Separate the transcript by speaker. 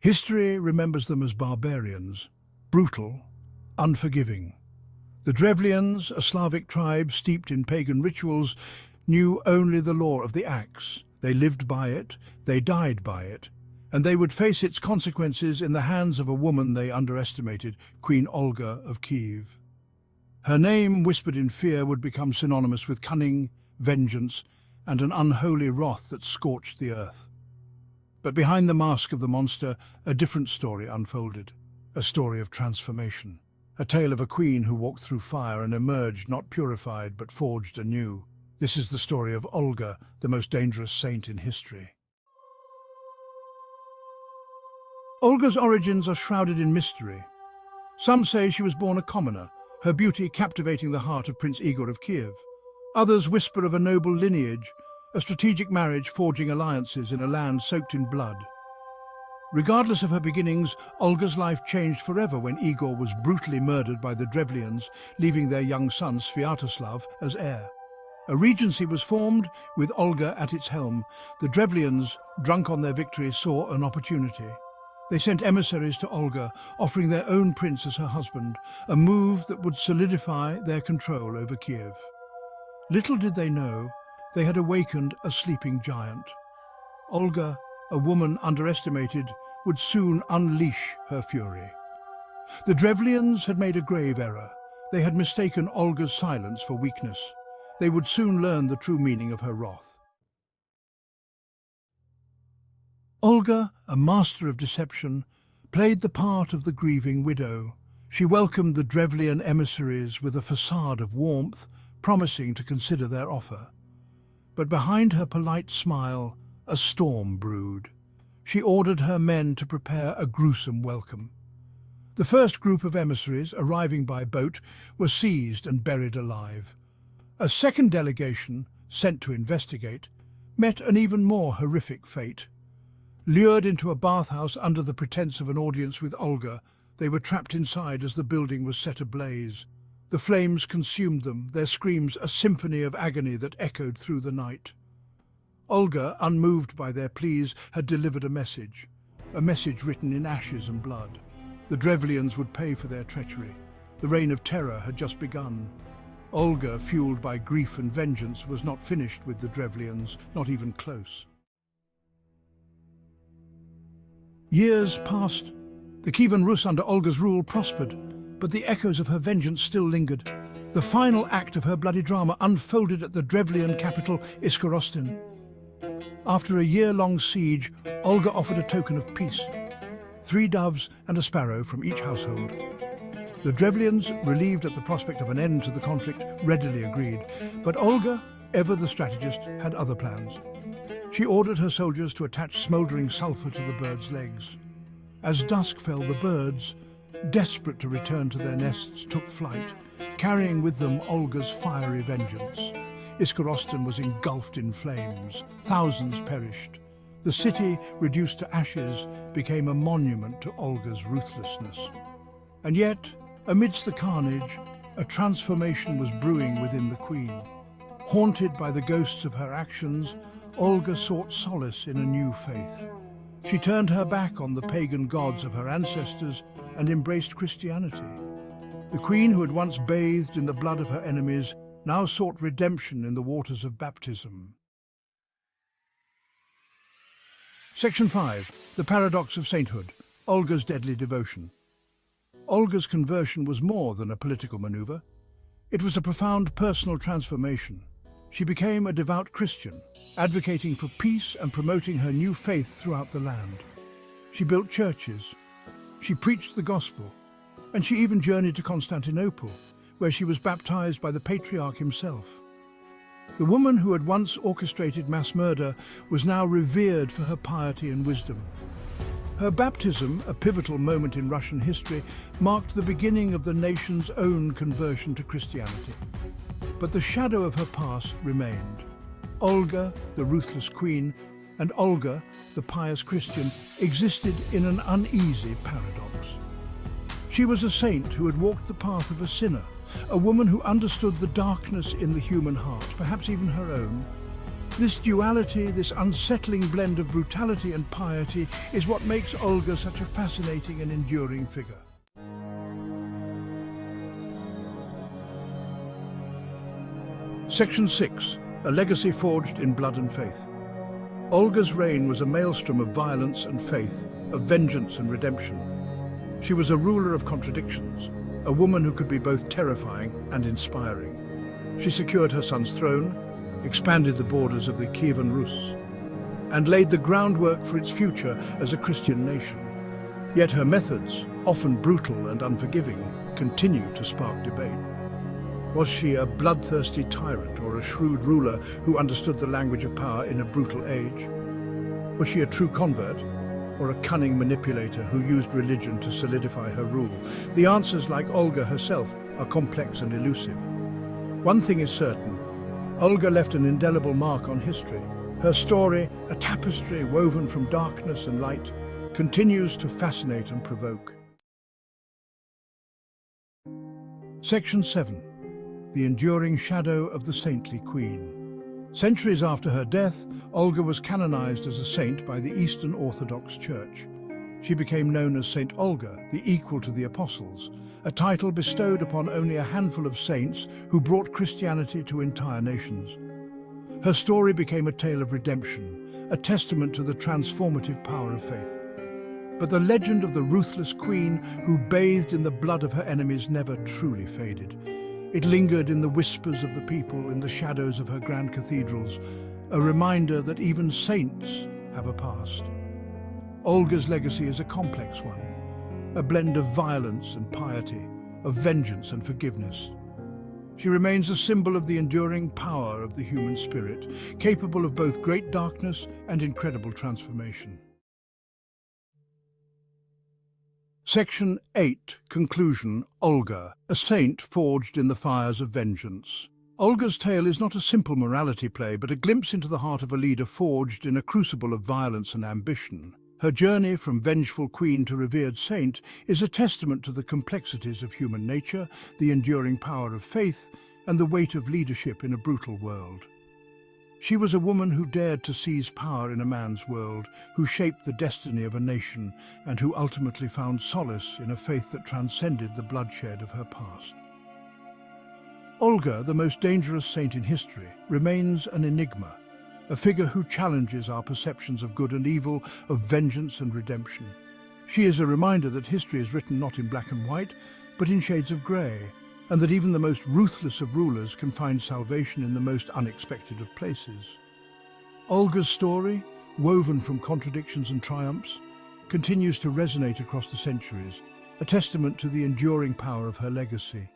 Speaker 1: History remembers them as barbarians, brutal, unforgiving. The Drevlians, a Slavic tribe steeped in pagan rituals, knew only the law of the axe. They lived by it, they died by it, and they would face its consequences in the hands of a woman they underestimated, Queen Olga of Kiev. Her name, whispered in fear, would become synonymous with cunning, vengeance, and an unholy wrath that scorched the earth. But behind the mask of the monster, a different story unfolded, a story of transformation, a tale of a queen who walked through fire and emerged not purified but forged anew. This is the story of Olga, the most dangerous saint in history. Olga's origins are shrouded in mystery. Some say she was born a commoner, her beauty captivating the heart of Prince Igor of Kiev. Others whisper of a noble lineage, a strategic marriage forging alliances in a land soaked in blood. Regardless of her beginnings, Olga's life changed forever when Igor was brutally murdered by the Drevlians, leaving their young son Sviatoslav as heir. A regency was formed, with Olga at its helm. The Drevlians, drunk on their victory, saw an opportunity. They sent emissaries to Olga, offering their own prince as her husband, a move that would solidify their control over Kiev. Little did they know, they had awakened a sleeping giant. Olga, a woman underestimated, would soon unleash her fury. The Drevlians had made a grave error. They had mistaken Olga's silence for weakness. They would soon learn the true meaning of her wrath. Olga, a master of deception, played the part of the grieving widow. She welcomed the Drevlian emissaries with a facade of warmth, promising to consider their offer. But behind her polite smile, a storm brewed. She ordered her men to prepare a gruesome welcome. The first group of emissaries, arriving by boat, were seized and buried alive. A second delegation, sent to investigate, met an even more horrific fate. Lured into a bathhouse under the pretense of an audience with Olga, they were trapped inside as the building was set ablaze. The flames consumed them, their screams a symphony of agony that echoed through the night. Olga, unmoved by their pleas, had delivered a message written in ashes and blood. The Drevlians would pay for their treachery. The reign of terror had just begun. Olga, fueled by grief and vengeance, was not finished with the Drevlians, not even close. Years passed. The Kievan Rus under Olga's rule prospered, but the echoes of her vengeance still lingered. The final act of her bloody drama unfolded at the Drevlian capital, Iskorostin. After a year-long siege, Olga offered a token of peace: 3 doves and a sparrow from each household. The Drevlians, relieved at the prospect of an end to the conflict, readily agreed. But Olga, ever the strategist, had other plans. She ordered her soldiers to attach smouldering sulfur to the birds' legs. As dusk fell, the birds, desperate to return to their nests, took flight, carrying with them Olga's fiery vengeance. Iskorostin was engulfed in flames. Thousands perished. The city, reduced to ashes, became a monument to Olga's ruthlessness. And yet, amidst the carnage, a transformation was brewing within the queen. Haunted by the ghosts of her actions, Olga sought solace in a new faith. She turned her back on the pagan gods of her ancestors and embraced Christianity. The queen, who had once bathed in the blood of her enemies, now sought redemption in the waters of baptism. Section 5. The Paradox of Sainthood. Olga's Deadly Devotion. Olga's conversion was more than a political maneuver. It was a profound personal transformation. She became a devout Christian, advocating for peace and promoting her new faith throughout the land. She built churches, she preached the gospel, and she even journeyed to Constantinople, where she was baptized by the patriarch himself. The woman who had once orchestrated mass murder was now revered for her piety and wisdom. Her baptism, a pivotal moment in Russian history, marked the beginning of the nation's own conversion to Christianity. But the shadow of her past remained. Olga, the ruthless queen, and Olga, the pious Christian, existed in an uneasy paradox. She was a saint who had walked the path of a sinner, a woman who understood the darkness in the human heart, perhaps even her own. This duality, this unsettling blend of brutality and piety, is what makes Olga such a fascinating and enduring figure. Section 6. A legacy forged in blood and faith. Olga's reign was a maelstrom of violence and faith, of vengeance and redemption. She was a ruler of contradictions, a woman who could be both terrifying and inspiring. She secured her son's throne, expanded the borders of the Kievan Rus, and laid the groundwork for its future as a Christian nation. Yet her methods, often brutal and unforgiving, continued to spark debate. Was she a bloodthirsty tyrant or a shrewd ruler who understood the language of power in a brutal age? Was she a true convert or a cunning manipulator who used religion to solidify her rule? The answers, like Olga herself, are complex and elusive. One thing is certain: Olga left an indelible mark on history. Her story, a tapestry woven from darkness and light, continues to fascinate and provoke. Section 7. The enduring shadow of the saintly queen. Centuries after her death, Olga was canonized as a saint by the Eastern Orthodox Church. She became known as Saint Olga, the equal to the apostles, a title bestowed upon only a handful of saints who brought Christianity to entire nations. Her story became a tale of redemption, a testament to the transformative power of faith. But the legend of the ruthless queen who bathed in the blood of her enemies never truly faded. It lingered in the whispers of the people, in the shadows of her grand cathedrals, a reminder that even saints have a past. Olga's legacy is a complex one, a blend of violence and piety, of vengeance and forgiveness. She remains a symbol of the enduring power of the human spirit, capable of both great darkness and incredible transformation. Section 8. Conclusion. Olga, a saint forged in the fires of vengeance. Olga's tale is not a simple morality play, but a glimpse into the heart of a leader forged in a crucible of violence and ambition. Her journey from vengeful queen to revered saint is a testament to the complexities of human nature, the enduring power of faith, and the weight of leadership in a brutal world. She was a woman who dared to seize power in a man's world, who shaped the destiny of a nation, and who ultimately found solace in a faith that transcended the bloodshed of her past. Olga, the most dangerous saint in history, remains an enigma, a figure who challenges our perceptions of good and evil, of vengeance and redemption. She is a reminder that history is written not in black and white, but in shades of grey, and that even the most ruthless of rulers can find salvation in the most unexpected of places. Olga's story, woven from contradictions and triumphs, continues to resonate across the centuries, a testament to the enduring power of her legacy.